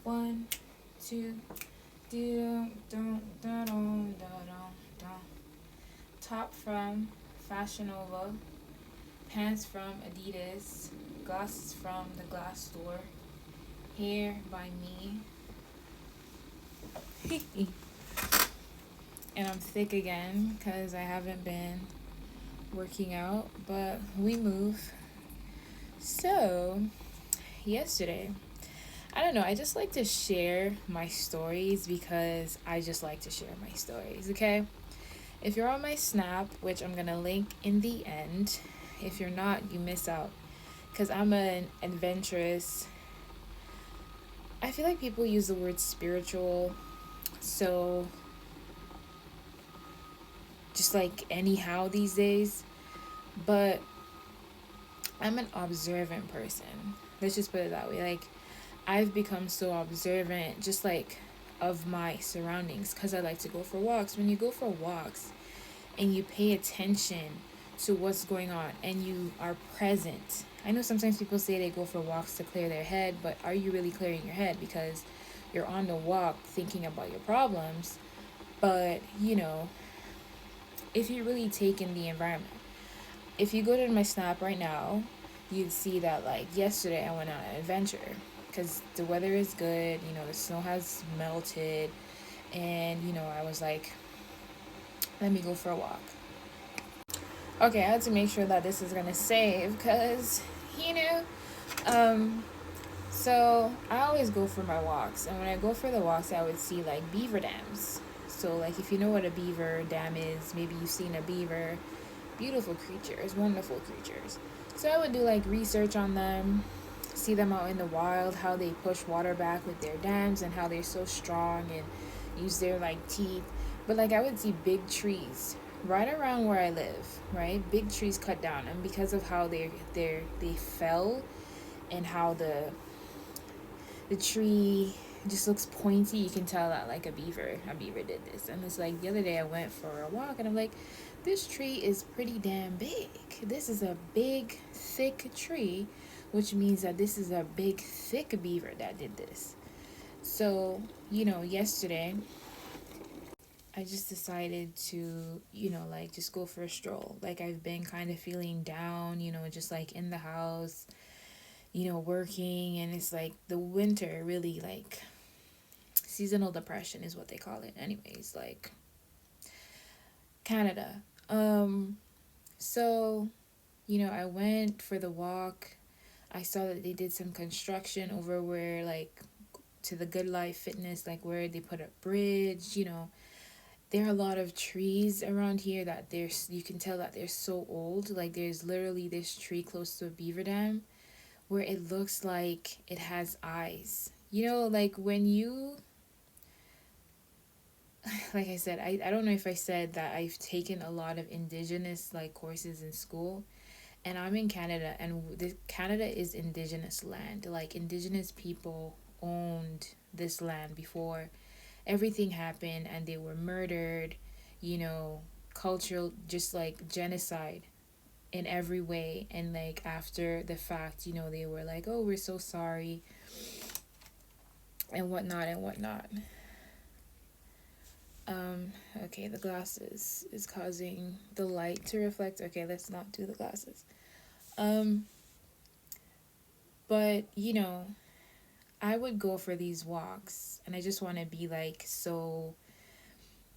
One, two, do do do do do. Top from Fashion Nova, pants from Adidas, glasses from the Glass Store, hair by me. And I'm thick again because I haven't been working out, but we move. So, yesterday, I don't know, I just like to share my stories because I just like to share my stories, okay? If you're on my Snap, which I'm gonna link in the end, if you're not, you miss out. Because I'm an adventurous. I feel like people use the word spiritual so just like anyhow these days. But I'm an observant person. Let's just put it that way. Like, I've become so observant, just like of my surroundings, because I like to go for walks. When you go for walks and you pay attention to what's going on and you are present. I know sometimes people say they go for walks to clear their head, but are you really clearing your head? Because you're on the walk thinking about your problems, but if you really take in the environment. If you go to my Snap right now, you'd see that like yesterday I went on an adventure because the weather is good, the snow has melted, and I was like, let me go for a walk. Okay, I had to make sure that this is gonna save because, you know, um, so I always go for my walks, and when I go for the walks, I would see like beaver dams. So, like, if you know what a beaver dam is, maybe you've seen a beaver. Beautiful creatures, wonderful creatures. So I would do like research on them, see them out in the wild, how they push water back with their dams, and how they're so strong and use their like teeth. But like I would see big trees right around where I live, right? Big trees cut down, and because of how they fell and how the tree just looks pointy, you can tell that like a beaver did this. And it's like the other day I went for a walk and I'm like, this tree is pretty damn big. This is a big thick tree, which means that this is a big thick beaver that did this. So yesterday I just decided to like just go for a stroll. Like, I've been kind of feeling down, just like in the house, working, and it's like the winter really, like, seasonal depression is what they call it. Anyways, like, Canada. So, I went for the walk. I saw that they did some construction over where, like, to the Good Life Fitness, like where they put a bridge, There are a lot of trees around here that you can tell that they're so old. Like, there's literally this tree close to a beaver dam where it looks like it has eyes. Like when you, like I said, I don't know if I said that I've taken a lot of indigenous like courses in school, and I'm in Canada, and Canada is indigenous land. Like, indigenous people owned this land before everything happened, and they were murdered, cultural, just like genocide in every way. And like after the fact, they were like, oh, we're so sorry, and whatnot and whatnot. Okay, the glasses is causing the light to reflect. Okay, let's not do the glasses. um but I would go for these walks, and I just want to be like so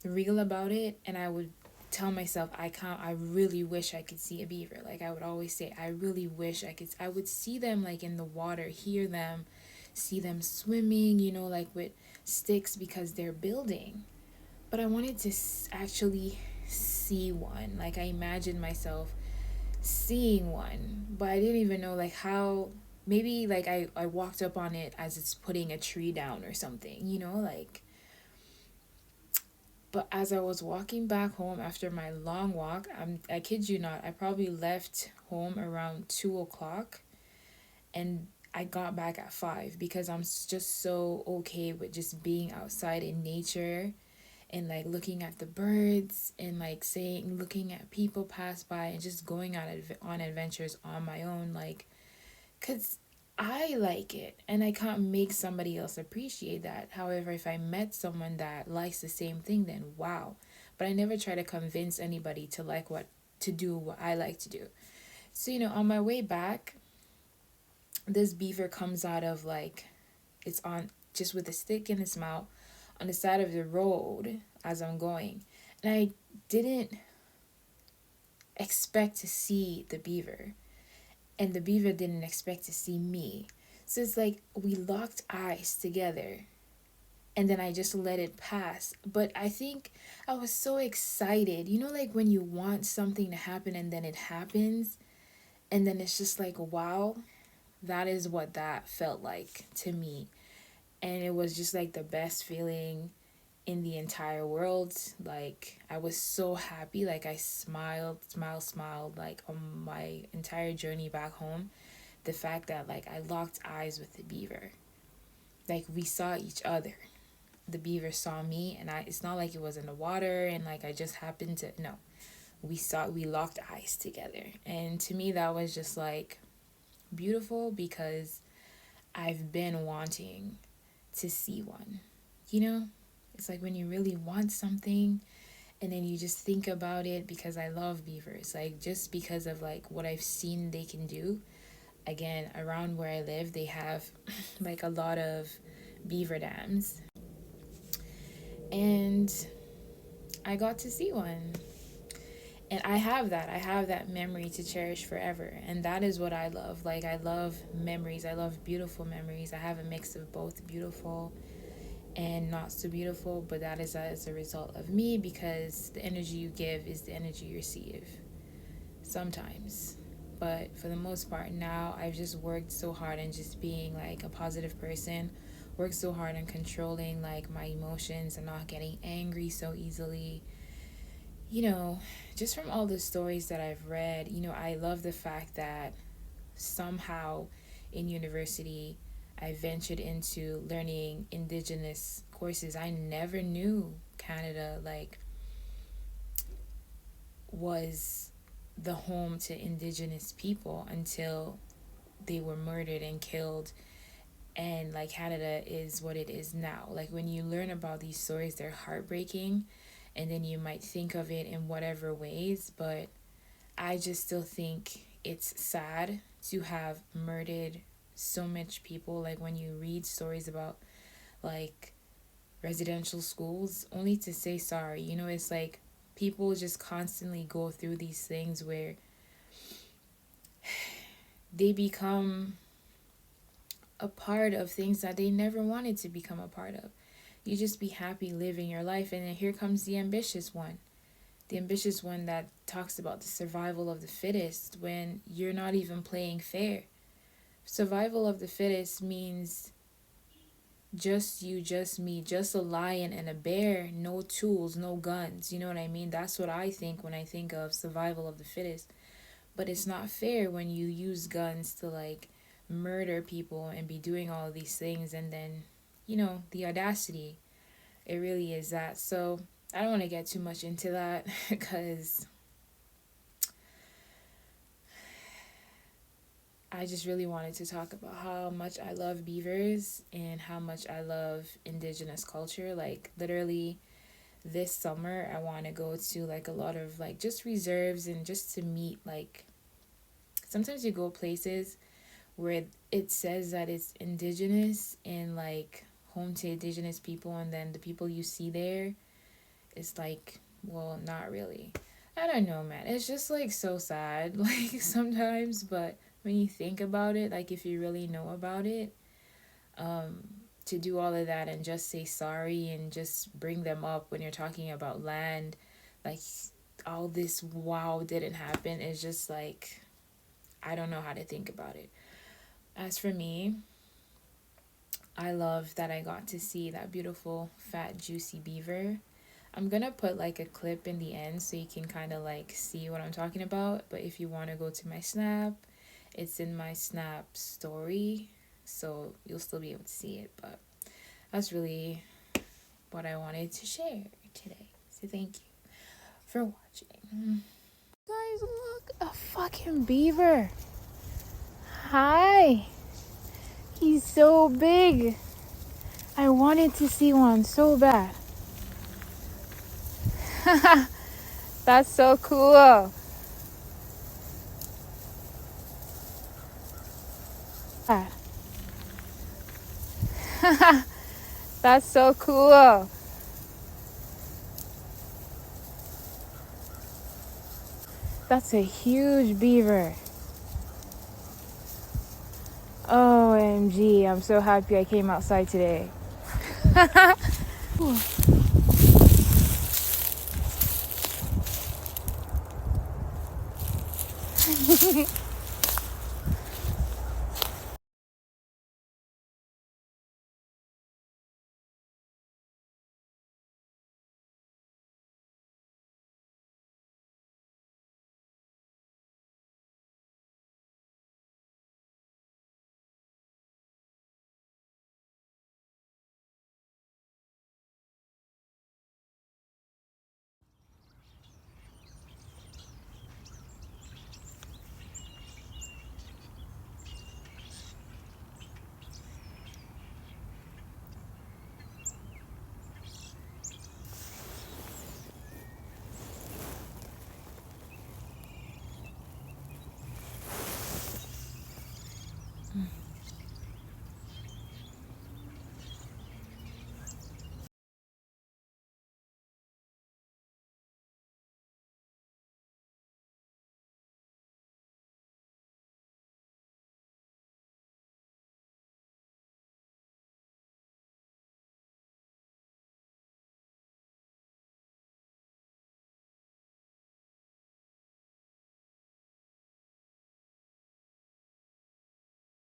real about it, and I would tell myself I really wish I could see a beaver. Like, I would always say I really wish I would see them like in the water, hear them, see them swimming, like with sticks because they're building. But I wanted to actually see one. Like, I imagined myself seeing one, but I didn't even know like how. Maybe like I walked up on it as it's putting a tree down or something, like. But as I was walking back home after my long walk, I kid you not, I probably left home around 2 o'clock, and I got back at 5 because I'm just so okay with just being outside in nature and like looking at the birds and like looking at people pass by and just going on adventures on my own. Like, because I like it, and I can't make somebody else appreciate that. However, if I met someone that likes the same thing, then wow. But I never try to convince anybody to like to do what I like to do. So, on my way back, this beaver comes out of like, it's on just with a stick in its mouth on the side of the road as I'm going. And I didn't expect to see the beaver, and the beaver didn't expect to see me. So it's like we locked eyes together, and then I just let it pass. But I think I was so excited. Like when you want something to happen and then it happens, and then it's just like, wow, that is what that felt like to me. And it was just like the best feeling in the entire world. Like I was so happy. Like I smiled like on my entire journey back home. The fact that like I locked eyes with the beaver. Like we saw each other. The beaver saw me, and it's not like it was in the water and like I just happened to, no. We locked eyes together. And to me that was just like beautiful, because I've been wanting to see one. You know? It's like when you really want something and then you just think about it, because I love beavers. Like just because of like what I've seen they can do. Again, around where I live, they have like a lot of beaver dams. And I got to see one. And I have that. I have that memory to cherish forever. And that is what I love. Like I love memories. I love beautiful memories. I have a mix of both beautiful and not so beautiful, but that is as a result of me, because the energy you give is the energy you receive sometimes. But for the most part now, I've just worked so hard on just being like a positive person, worked so hard on controlling like my emotions and not getting angry so easily. Just from all the stories that I've read, I love the fact that somehow in university I ventured into learning Indigenous courses. I never knew Canada like was the home to Indigenous people until they were murdered and killed, and like Canada is what it is now. Like when you learn about these stories, they're heartbreaking, and then you might think of it in whatever ways, but I just still think it's sad to have murdered so much people. Like when you read stories about like residential schools, only to say sorry. It's like people just constantly go through these things where they become a part of things that they never wanted to become a part of. You just be happy living your life, and then here comes the ambitious one. The ambitious one that talks about the survival of the fittest when you're not even playing fair. Survival of the fittest means just you, just me, just a lion and a bear, no tools, no guns. You know what I mean? That's what I think when I think of survival of the fittest. But it's not fair when you use guns to like murder people and be doing all of these things, and then, the audacity. It really is that. So I don't want to get too much into that because I just really wanted to talk about how much I love beavers and how much I love Indigenous culture. Like literally this summer I want to go to like a lot of like just reserves, and just to meet like, sometimes you go places where it says that it's Indigenous and like home to Indigenous people, and then the people you see there, it's like, well, not really. I don't know, man. It's just like so sad like sometimes, but when you think about it, like if you really know about it, um to do all of that and just say sorry and just bring them up when you're talking about land, like all this wow didn't happen, is just like, I don't know how to think about it. As for me, I love that I got to see that beautiful fat juicy beaver. I'm gonna put like a clip in the end so you can kind of like see what I'm talking about. But if you want to go to my Snap, it's in my Snap story, so you'll still be able to see it. But that's really what I wanted to share today. So thank you for watching. Guys, look, a fucking beaver. Hi. He's so big. I wanted to see one so bad. That's so cool. That's so cool. That's a huge beaver. OMG, I'm so happy I came outside today.